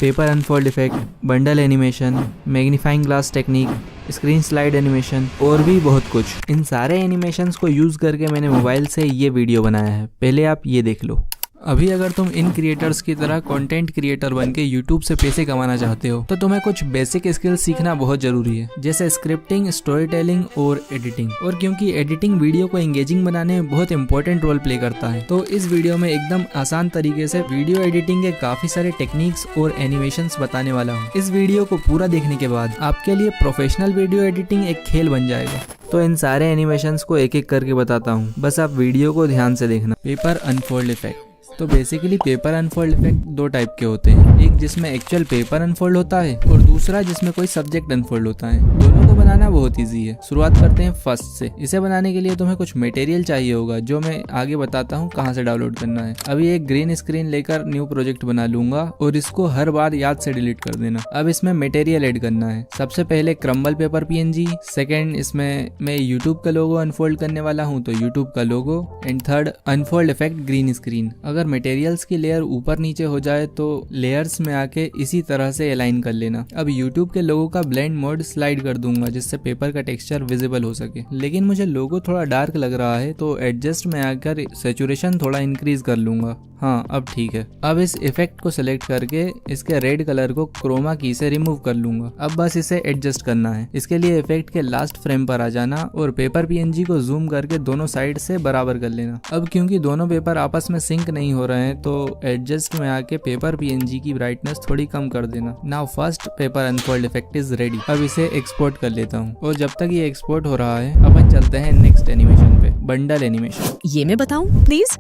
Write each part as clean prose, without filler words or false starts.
Paper unfold effect, bundle animation, magnifying glass technique, screen slide animation और भी बहुत कुछ। इन सारे एनिमेशंस को यूज़ करके मैंने मोबाइल से ये वीडियो बनाया है, पहले आप ये देख लो। अभी अगर तुम इन क्रिएटर्स की तरह कंटेंट क्रिएटर बन के यूट्यूब से पैसे कमाना चाहते हो तो तुम्हें कुछ बेसिक स्किल्स सीखना बहुत जरूरी है, जैसे स्क्रिप्टिंग, स्टोरी टेलिंग और एडिटिंग। और क्योंकि एडिटिंग वीडियो को एंगेजिंग बनाने में बहुत इंपॉर्टेंट रोल प्ले करता है, तो इस वीडियो में एकदम आसान तरीके से वीडियो एडिटिंग के काफी सारे टेक्निक्स और एनिमेशंस बताने वाला हूँ। इस वीडियो को पूरा देखने के बाद आपके लिए प्रोफेशनल वीडियो एडिटिंग एक खेल बन जाएगा। तो इन सारे एनिमेशंस को एक एक करके बताता हूँ, बस आप वीडियो को ध्यान से देखना। Paper unfold effect. तो बेसिकली पेपर अनफोल्ड इफेक्ट दो टाइप के होते हैं, एक जिसमें एक्चुअल पेपर अनफोल्ड होता है और दूसरा जिसमें कोई सब्जेक्ट अनफोल्ड होता है। दोनों को बनाना बहुत इजी है। शुरुआत करते हैं फर्स्ट से। इसे बनाने के लिए तुम्हें कुछ मटेरियल चाहिए होगा, जो मैं आगे बताता हूँ कहाँ से डाउनलोड करना है। अभी एक ग्रीन स्क्रीन लेकर न्यू प्रोजेक्ट बना लूंगा और इसको हर बार याद से डिलीट कर देना। अब इसमें मटेरियल ऐड करना है। सबसे पहले क्रम्बल पेपर PNG, सेकेंड इसमें मैं यूट्यूब का लोगो अनफोल्ड करने वाला हूँ तो यूट्यूब का logo, and third unfold effect green screen. अगर मटेरियल्स की लेयर ऊपर नीचे हो जाए तो लेयर्स में आके इसी तरह से अलाइन कर लेना। अब यूट्यूब के लोगो का ब्लेंड मोड स्लाइड कर दूंगा जिससे पेपर का टेक्सचर विजिबल हो सके, लेकिन मुझे लोगो थोड़ा डार्क लग रहा है तो एडजस्ट में आकर सैचुरेशन थोड़ा इंक्रीज कर लूंगा। हाँ, अब ठीक है। अब इस इफेक्ट को सिलेक्ट करके इसके रेड कलर को क्रोमा की से रिमूव कर लूंगा। अब बस इसे एडजस्ट करना है। इसके लिए इफेक्ट के लास्ट फ्रेम पर आ जाना और पेपर PNG को जूम करके दोनों साइड से बराबर कर लेना। अब क्योंकि दोनों पेपर आपस में सिंक नहीं हो रहे हैं तो एडजस्ट में आके पेपर PNG की ब्राइटनेस थोड़ी कम कर देना। Now first paper unfold effect is ready. अब इसे एक्सपोर्ट कर लेता हूँ और जब तक ये एक्सपोर्ट हो रहा है अपन चलते हैं नेक्स्ट एनिमेशन पे, बंडल एनिमेशन। ये मैं बताऊं प्लीज?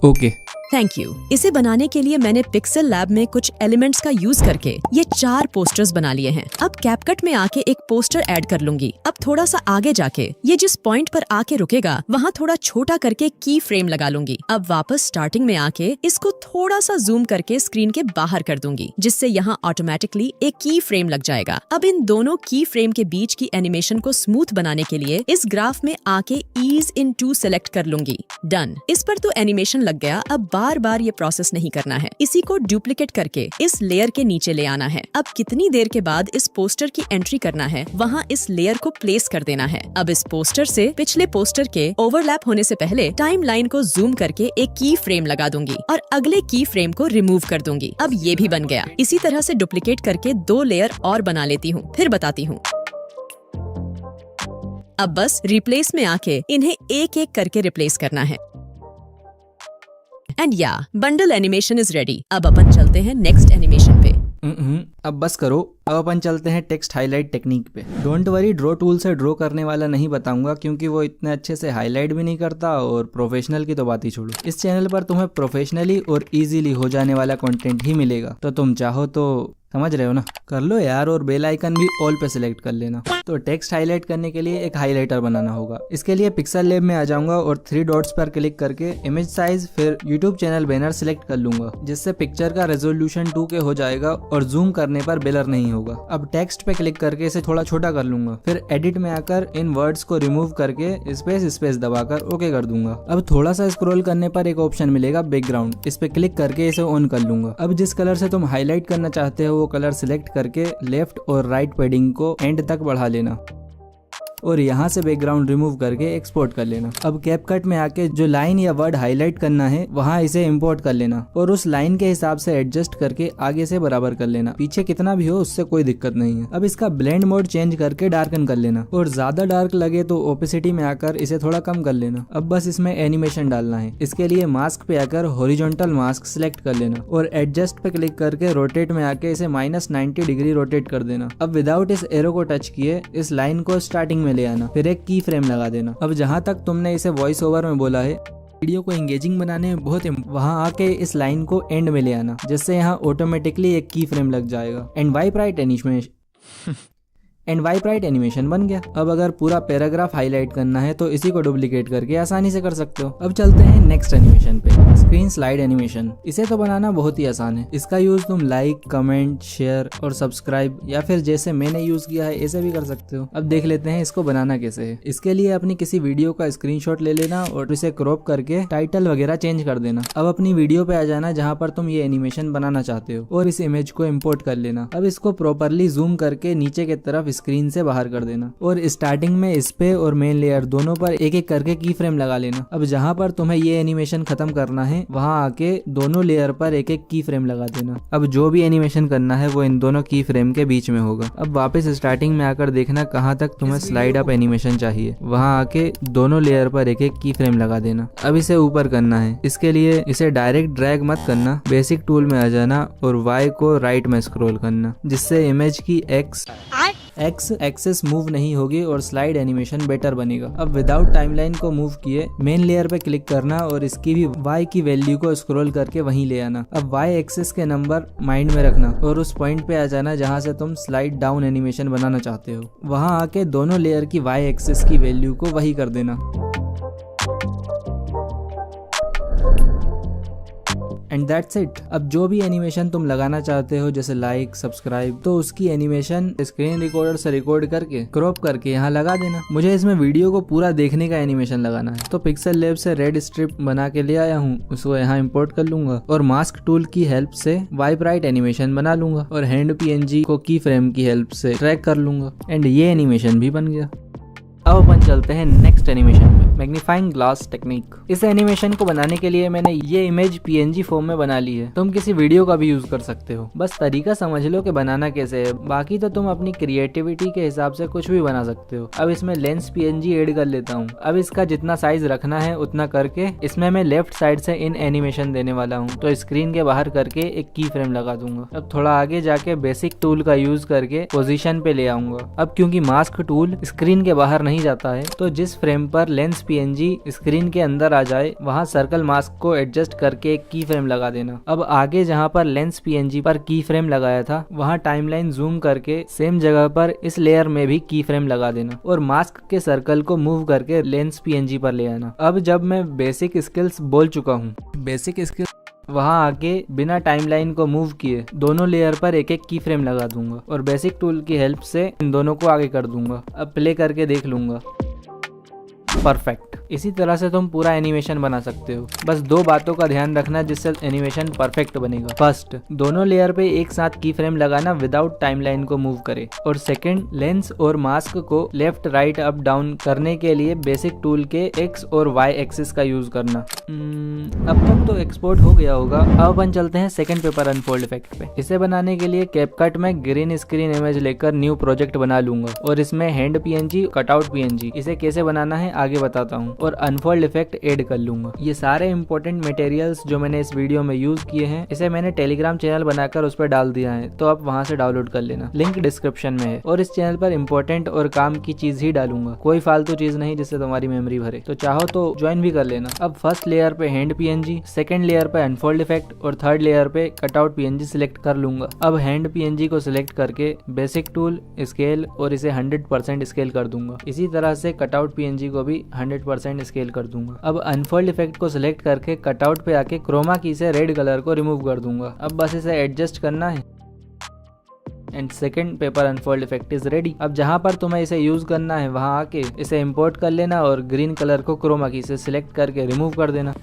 Okay, thank you. इसे बनाने के लिए मैंने पिक्सेल लैब में कुछ एलिमेंट्स का यूज करके ये 4 पोस्टर्स बना लिए हैं। अब कैपकट में आके एक पोस्टर ऐड कर लूंगी। अब थोड़ा सा आगे जाके ये जिस पॉइंट पर आके रुकेगा वहाँ थोड़ा छोटा करके की फ्रेम लगा लूंगी। अब वापस स्टार्टिंग में आके इसको थोड़ा सा जूम करके स्क्रीन के बाहर कर दूंगी, जिससे यहाँ ऑटोमेटिकली एक की फ्रेम लग जाएगा। अब इन दोनों की फ्रेम के बीच की एनिमेशन को स्मूथ बनाने के लिए इस ग्राफ में आके ईज इन 2 सेलेक्ट कर लूंगी। डन। इस पर तो एनिमेशन लग गया। अब बार बार ये प्रोसेस नहीं करना है। इसी को डुप्लीकेट करके इस लेयर के नीचे ले आना है। अब कितनी देर के बाद इस पोस्टर की एंट्री करना है वहाँ इस लेयर को प्लेस कर देना है। अब इस पोस्टर से पिछले पोस्टर के ओवरलैप होने से पहले टाइम लाइन को जूम करके एक की फ्रेम लगा दूंगी और अगले की फ्रेम को रिमूव कर दूंगी। अब ये भी बन गया। इसी तरह से डुप्लीकेट करके 2 लेयर और बना लेती हूँ, फिर बताती हूँ। अब बस रिप्लेस में आके इन्हें एक एक करके रिप्लेस करना है। एंड या बंडल एनिमेशन इज रेडी। अब अपन चलते हैं नेक्स्ट एनिमेशन पे। अब बस करो। अब अपन चलते हैं टेक्स्ट हाईलाइट टेक्निक पे। डोंट वरी, ड्रॉ टूल से ड्रॉ करने वाला नहीं बताऊंगा क्योंकि वो इतने अच्छे से हाईलाइट भी नहीं करता और प्रोफेशनल की तो बात ही छोड़ो। इस चैनल पर तुम्हें प्रोफेशनली और इजीली हो जाने वाला कंटेंट ही मिलेगा, तो तुम चाहो तो समझ रहे हो ना, कर लो यार। और बेल आइकन भी ऑल पे सिलेक्ट कर लेना। तो टेक्स्ट हाईलाइट करने के लिए एक हाईलाइटर बनाना होगा। इसके लिए पिक्सेल लैब में आ जाऊंगा और 3 डॉट्स पर क्लिक करके इमेज साइज फिर यूट्यूब चैनल बैनर सिलेक्ट कर लूंगा, जिससे पिक्चर का रेजोल्यूशन 2K हो जाएगा और जूम करने पर ब्लर नहीं होगा। अब टेक्स्ट पे क्लिक करके इसे थोड़ा छोटा कर लूंगा, फिर एडिट में आकर इन वर्ड्स को रिमूव करके स्पेस दबाकर ओके कर दूंगा। अब थोड़ा सा स्क्रॉल करने पर एक ऑप्शन मिलेगा बैकग्राउंड, इस पे क्लिक करके इसे ऑन कर लूंगा। अब जिस कलर से तुम हाईलाइट करना चाहते हो वो कलर सिलेक्ट करके लेफ्ट और राइट पैडिंग को एंड तक बढ़ा लेना और यहाँ से बैकग्राउंड रिमूव करके एक्सपोर्ट कर लेना। अब कैपकट में आके जो लाइन या वर्ड हाईलाइट करना है वहाँ इसे इंपोर्ट कर लेना और उस लाइन के हिसाब से एडजस्ट करके आगे से बराबर कर लेना। पीछे कितना भी हो उससे कोई दिक्कत नहीं है। अब इसका ब्लेंड मोड चेंज करके डार्कन कर लेना और ज्यादा डार्क लगे तो ओपेसिटी में आकर इसे थोड़ा कम कर लेना। अब बस इसमें एनिमेशन डालना है। इसके लिए मास्क पे आकर हॉरिजॉन्टल मास्क सिलेक्ट कर लेना और एडजस्ट पे क्लिक करके रोटेट में आके इसे -90 डिग्री रोटेट कर देना। अब विदाउट इस एरो को टच किए इस लाइन को स्टार्टिंग में ले आना, फिर एक की फ्रेम लगा देना। अब जहां तक तुमने इसे वॉइस ओवर में बोला है, वीडियो को एंगेजिंग बनाने में बहुत वहां आके इस लाइन को एंड में ले आना, जिससे यहाँ ऑटोमेटिकली एक की फ्रेम लग जाएगा। एंड वाइप राइट एनिमेशन बन गया। अब अगर पूरा पैराग्राफ हाईलाइट करना है तो इसी को डुप्लीकेट करके आसानी से कर सकते हो। अब चलते हैं नेक्स्ट एनिमेशन पे। Screen slide animation. इसे तो बनाना बहुत ही आसान है। इसका यूज तुम लाइक, कमेंट, शेयर और सब्सक्राइब या फिर जैसे मैंने यूज किया है ऐसे भी कर सकते हो। अब देख लेते हैं इसको बनाना कैसे है। इसके लिए अपनी किसी वीडियो का स्क्रीनशॉट ले लेना और इसे क्रॉप करके टाइटल वगैरह चेंज कर देना। अब अपनी वीडियो पे आ जाना जहाँ पर तुम ये एनिमेशन बनाना चाहते हो और इस इमेज को इम्पोर्ट कर लेना। अब इसको प्रॉपरली जूम करके नीचे की तरफ स्क्रीन से बाहर कर देना और स्टार्टिंग में इस पे और मेन लेयर दोनों पर एक एक करके की फ्रेम लगा लेना। अब जहाँ पर तुम्हें ये एनिमेशन खत्म करना है वहाँ आके दोनों लेयर पर एक एक की फ्रेम लगा देना। अब जो भी एनिमेशन करना है वो इन दोनों की फ्रेम के बीच में होगा। अब वापस स्टार्टिंग में आकर देखना कहाँ तक तुम्हें स्लाइड अप एनिमेशन चाहिए, वहाँ आके दोनों लेयर पर एक एक की फ्रेम लगा देना। अब इसे ऊपर करना है। इसके लिए इसे डायरेक्ट ड्रैग मत करना, बेसिक टूल में आ जाना और Y को राइट में स्क्रॉल करना, जिससे इमेज की X एक्सेस मूव नहीं होगी और स्लाइड एनिमेशन बेटर बनेगा। अब विदाउट टाइमलाइन को मूव किए मेन लेयर पे क्लिक करना और इसकी भी Y की वैल्यू को स्क्रॉल करके वहीं ले आना। अब Y एक्सेस के नंबर माइंड में रखना और उस पॉइंट पे आ जाना जहां से तुम स्लाइड डाउन एनिमेशन बनाना चाहते हो। वहां आके दोनों लेयर की Y एक्सेस की वैल्यू को वही कर देना। And that's it. अब जो भी एनिमेशन तुम लगाना चाहते हो जैसे लाइक, सब्सक्राइब, तो उसकी एनिमेशन स्क्रीन रिकॉर्डर से रिकॉर्ड करके क्रॉप करके यहाँ लगा देना। मुझे इसमें वीडियो को पूरा देखने का एनिमेशन लगाना है तो पिक्सल लैब से रेड स्ट्रिप बना के ले आया हूँ, उसको यहाँ इंपोर्ट कर लूंगा और मास्क टूल की हेल्प से वाइप राइट एनिमेशन बना लूंगा और हैंड PNG को की फ्रेम की हेल्प से ट्रैक कर लूंगा एंड ये एनिमेशन भी बन गया। अब अपन चलते हैं नेक्स्ट एनिमेशन पे, मैग्नीफाइंग ग्लास टेक्निक। इस एनिमेशन को बनाने के लिए मैंने ये इमेज PNG फॉर्म में बना ली है। तुम किसी वीडियो का भी यूज कर सकते हो, बस तरीका समझ लो कि बनाना कैसे है। बाकी तो तुम अपनी क्रिएटिविटी के हिसाब से कुछ भी बना सकते हो। अब इसमें लेंस PNG ऐड कर लेता हूँ। अब इसका जितना साइज रखना है उतना करके इसमें मैं लेफ्ट साइड से इन एनिमेशन देने वाला हूँ, तो स्क्रीन के बाहर करके एक की फ्रेम लगा दूंगा। अब थोड़ा आगे जाके बेसिक टूल का यूज करके पोजीशन पे ले आऊंगा। अब क्योंकि मास्क टूल स्क्रीन के बाहर नहीं जाता है तो जिस फ्रेम पर लेंस PNG स्क्रीन के अंदर आ जाए वहां सर्कल मास्क को एडजस्ट करके एक की फ्रेम लगा देना। अब आगे जहां पर लेंस PNG पर की फ्रेम लगाया था वहां टाइमलाइन जूम करके सेम जगह पर इस लेयर में भी की फ्रेम लगा देना और मास्क के सर्कल को मूव करके लेंस PNG पर ले आना। अब जब मैं बेसिक स्किल्स बोल चुका हूँ, बेसिक स्किल वहां आके बिना टाइमलाइन को मूव किए दोनों लेयर पर एक एक की फ्रेम लगा दूंगा और बेसिक टूल की हेल्प से इन दोनों को आगे कर दूंगा। अब प्ले करके देख लूंगा। परफेक्ट। इसी तरह से तुम पूरा एनिमेशन बना सकते हो। बस दो बातों का ध्यान रखना जिससे एनिमेशन परफेक्ट बनेगा। फर्स्ट, दोनों लेयर पे एक साथ की फ्रेम लगाना विदाउट टाइमलाइन को मूव करे और सेकंड, लेंस और मास्क को लेफ्ट, राइट, अप, डाउन करने के लिए बेसिक टूल के X और Y एक्सिस का यूज करना। अब तक तो एक्सपोर्ट हो गया होगा। अब अपन चलते हैं सेकंड पेपर अनफोल्ड इफेक्ट पे। इसे बनाने के लिए कैपकट में ग्रीन स्क्रीन इमेज लेकर न्यू प्रोजेक्ट बना लूंगा और इसमें हैंड PNG, कटआउट PNG, इसे कैसे बनाना है आगे बताता हूँ और अनफोल्ड इफेक्ट ऐड कर लूंगा। ये सारे इंपॉर्टेंट मटेरियल्स जो मैंने इस वीडियो में यूज किए हैं इसे मैंने टेलीग्राम चैनल बनाकर उस पर डाल दिया है, तो आप वहां से डाउनलोड कर लेना। लिंक डिस्क्रिप्शन में है और इस चैनल पर इंपॉर्टेंट और काम की चीज ही डालूंगा, कोई फालतू चीज नहीं जिससे तुम्हारी मेमोरी भरे। तो चाहो तो ज्वाइन भी कर लेना। अब फर्स्ट लेयर पे हैंड PNG, सेकंड लेयर पे अनफोल्ड इफेक्ट और थर्ड लेयर पे कटआउट PNG सिलेक्ट कर लूंगा। अब हैंड PNG को सिलेक्ट करके बेसिक टूल, स्केल और इसे 100% स्केल कर दूंगा। इसी तरह से कटआउट PNG को भी 100% स्केल कर दूंगा। अब अनफोल्ड इफेक्ट को सिलेक्ट करके कटआउट पे आके क्रोमा की से रेड कलर को रिमूव कर दूंगा। अब बस इसे एडजस्ट करना है and second paper unfold effect is ready. अब जहां पर तुम्हें इसे यूज करना है वहां आके इसे इंपोर्ट कर लेना और ग्रीन कलर को क्रोमा की से सिलेक्ट करके रिमूव कर देना।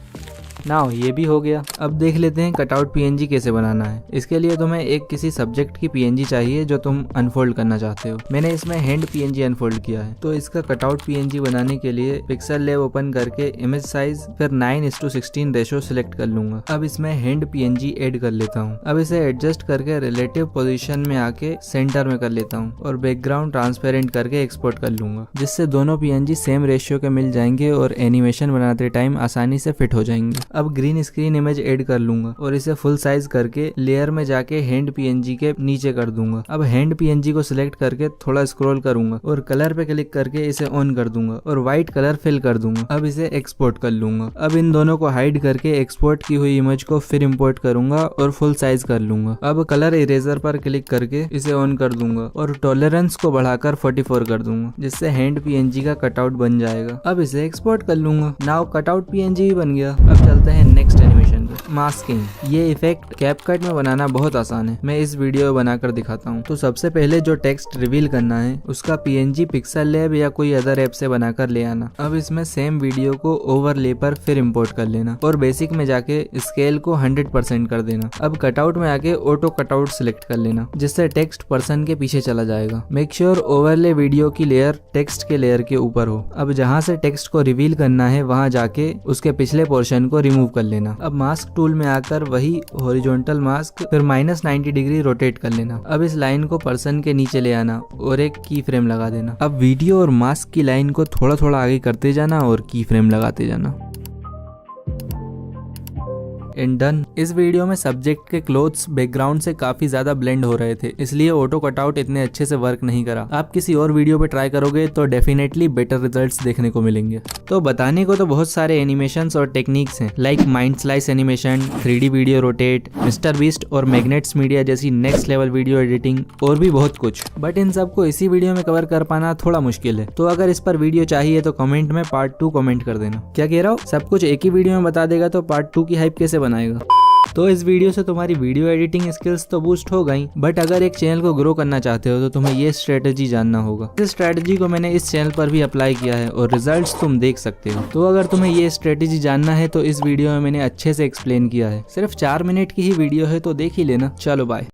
नाउ ये भी हो गया। अब देख लेते हैं कटआउट PNG कैसे बनाना है। इसके लिए तुम्हें एक किसी सब्जेक्ट की PNG चाहिए जो तुम अनफोल्ड करना चाहते हो। मैंने इसमें हैंड PNG अनफोल्ड किया है, तो इसका कटआउट PNG बनाने के लिए पिक्सल लैब ओपन करके इमेज साइज फिर 9:16 रेशो सिलेक्ट कर लूंगा। अब इसमें हैंड PNG ऐड कर लेता हूँ। अब इसे एडजस्ट करके रिलेटिव पोजीशन में आके सेंटर में कर लेता हूँ और बैकग्राउंड ट्रांसपेरेंट करके एक्सपोर्ट कर लूंगा, जिससे दोनों PNG सेम रेशियो के मिल जाएंगे और एनिमेशन बनाते टाइम आसानी से फिट हो जाएंगे। अब ग्रीन स्क्रीन इमेज ऐड कर लूंगा और इसे फुल साइज करके लेयर में जाके हैंड PNG के नीचे कर दूंगा। अब हैंड PNG को सिलेक्ट करके थोड़ा स्क्रॉल करूंगा और कलर पे क्लिक करके इसे ऑन कर दूंगा और व्हाइट कलर फिल कर दूंगा। अब इसे एक्सपोर्ट कर लूंगा। अब इन दोनों को हाइड करके एक्सपोर्ट की हुई इमेज को फिर इंपोर्ट करूंगा और फुल साइज कर लूंगा। अब कलर इरेजर पर क्लिक करके इसे ऑन कर दूंगा और टॉलरेंस को बढ़ाकर 44 कर दूंगा, जिससे हैंड PNG का कटआउट बन जाएगा। अब इसे एक्सपोर्ट कर लूंगा। नाउ कटआउट PNG भी बन गया। अब चलते हैं नेक्स्ट एनिमेशन। जाएंगे। मास्किंग, ये इफेक्ट कैपकट में बनाना बहुत आसान है, मैं इस वीडियो में बनाकर दिखाता हूँ। तो सबसे पहले जो टेक्स्ट रिवील करना है उसका PNG पिक्सल लैब या कोई अदर ऐप से बनाकर ले आना। अब इसमें सेम वीडियो को ओवरले पर फिर इंपोर्ट कर लेना और बेसिक में जाके स्केल को 100% कर देना। अब कटआउट में आके ऑटो कटआउट सिलेक्ट कर लेना, जिससे टेक्स्ट पर्सन के पीछे चला जाएगा। मेक श्योर ओवरले वीडियो की लेयर टेक्स्ट के लेयर के ऊपर हो। अब जहाँ से टेक्स्ट को रिवील करना है वहाँ जाके उसके पिछले पोर्शन को रिमूव कर लेना। अब मास्क टूल में आकर वही हॉरिजॉन्टल मास्क फिर -90 डिग्री रोटेट कर लेना। अब इस लाइन को पर्सन के नीचे ले आना और एक की फ्रेम लगा देना। अब वीडियो और मास्क की लाइन को थोड़ा थोड़ा आगे करते जाना और की फ्रेम लगाते जाना। And done. इस वीडियो में सब्जेक्ट के क्लोथ्स बैकग्राउंड से काफी ज्यादा ब्लेंड हो रहे थे, इसलिए ऑटो कटआउट इतने अच्छे से वर्क नहीं करा। आप किसी और वीडियो पे ट्राई करोगे तो डेफिनेटली बेटर रिजल्ट्स देखने को मिलेंगे। तो बताने को तो बहुत सारे एनिमेशंस और टेक्निक्स हैं, like mind slice animation, 3D video rotate, mister beast और मैग्नेट्स मीडिया जैसी नेक्स्ट लेवल वीडियो एडिटिंग और भी बहुत कुछ, बट इन सबको इसी वीडियो में कवर कर पाना थोड़ा मुश्किल है। तो अगर इस पर वीडियो चाहिए तो कमेंट में पार्ट 2 कमेंट कर देना। क्या कह रहा हूँ, सब कुछ एक ही वीडियो में बता देगा तो पार्ट 2 की हाइप कैसे बनाएगा। तो इस वीडियो से तुम्हारी वीडियो एडिटिंग स्किल्स तो बूस्ट हो गई, बट अगर एक चैनल को ग्रो करना चाहते हो तो तुम्हें ये स्ट्रेटेजी जानना होगा। इस स्ट्रेटेजी को मैंने इस चैनल पर भी अप्लाई किया है और रिजल्ट्स तुम देख सकते हो। तो अगर तुम्हें ये स्ट्रेटेजी जानना है तो इस वीडियो में मैंने अच्छे से एक्सप्लेन किया है। सिर्फ 4 मिनट की ही वीडियो है तो देख ही लेना। चलो बाय।